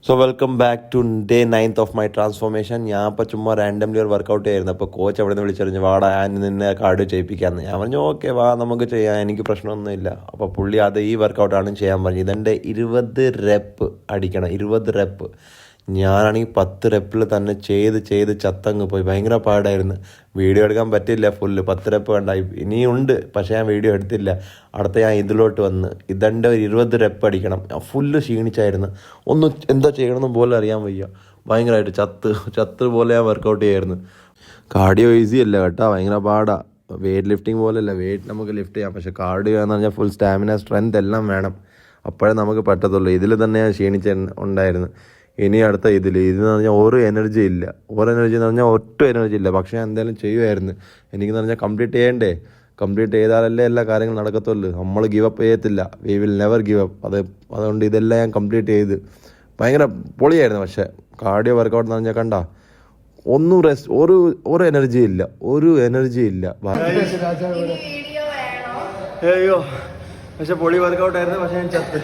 So welcome back to day 9th of my transformation. ഞാൻ ഇപ്പോൾ ചുമ്മാ റാൻഡംലി ഒരു വർക്കൗട്ട് ചെയ്യായിരുന്നു. അപ്പോൾ കോച്ച് അവിടെ നിന്ന് വിളിച്ചറിഞ്ഞു വാടാ ഞാൻ നിന്നെ കാർഡിയോ ചെയ്യിപ്പിക്കാമെന്ന്. ഞാൻ പറഞ്ഞു ഓക്കെ വാ നമുക്ക് ചെയ്യാം, എനിക്ക് പ്രശ്നമൊന്നുമില്ല. അപ്പോൾ പുള്ളി അത് ഈ വർക്കൗട്ടാണ് ചെയ്യാൻ പറഞ്ഞു. ഇതെൻ്റെ 20 റെപ്പ് അടിക്കണം, 20 റെപ്പ്. ഞാനാണെങ്കിൽ 10 റെപ്പിൽ തന്നെ ചെയ്ത് ചത്തങ്ങ് പോയി. ഭയങ്കര പാടായിരുന്നു. വീഡിയോ എടുക്കാൻ പറ്റില്ല. ഫുള്ള് 10 റെപ്പ് വേണ്ടായി ഇനിയുണ്ട്, പക്ഷേ ഞാൻ വീഡിയോ എടുത്തില്ല. അടുത്ത ഞാൻ ഇതിലോട്ട് വന്ന് ഇതെൻ്റെ ഒരു 20 റെപ്പ് അടിക്കണം. ഫുള്ള് ക്ഷീണിച്ചായിരുന്നു. ഒന്നും എന്താ ചെയ്യണമെന്ന് പോലും അറിയാൻ വയ്യ. ഭയങ്കരമായിട്ട് ചത്ത് പോലെ ഞാൻ വർക്കൗട്ട് ചെയ്യായിരുന്നു. കാർഡിയോ ഈസി അല്ല കേട്ടോ, ഭയങ്കര പാടാണ്. വെയ്റ്റ് ലിഫ്റ്റിംഗ് പോലെയല്ല, വെയിറ്റ് നമുക്ക് ലിഫ്റ്റ് ചെയ്യാം, പക്ഷേ കാർഡിയോ എന്ന് പറഞ്ഞാൽ ഫുൾ സ്റ്റാമിന സ്ട്രെങ്ത് എല്ലാം വേണം, അപ്പോഴേ നമുക്ക് പറ്റത്തുള്ളൂ. ഇതിൽ തന്നെ ഞാൻ ഉണ്ടായിരുന്നു. ഇനി അടുത്ത ഇതെന്ന് പറഞ്ഞാൽ ഒരു എനർജി ഇല്ല. എനർജി എന്ന് പറഞ്ഞാൽ ഒട്ടും എനർജി ഇല്ല. പക്ഷേ ഞാൻ എന്തായാലും ചെയ്യുമായിരുന്നു. എനിക്കെന്ന് പറഞ്ഞാൽ കംപ്ലീറ്റ് ചെയ്യണ്ടേ, കംപ്ലീറ്റ് ചെയ്താലല്ലേ എല്ലാ കാര്യങ്ങളും നടക്കത്തുള്ളൂ. നമ്മൾ ഗിവ് അപ്പ് ചെയ്യത്തില്ല, we will never give up. അതുകൊണ്ട് ഇതെല്ലാം ഞാൻ കംപ്ലീറ്റ് ചെയ്ത് ഭയങ്കര പൊളിയായിരുന്നു. പക്ഷേ കാർഡിയോ വർക്കൗട്ട് എന്ന് പറഞ്ഞാൽ കണ്ട ഒന്നും ഒരു എനർജി ഇല്ല. അയ്യോ പക്ഷെ പൊളി വർക്കൗട്ടായിരുന്നു. പക്ഷേ ഞാൻ ചത്ത്.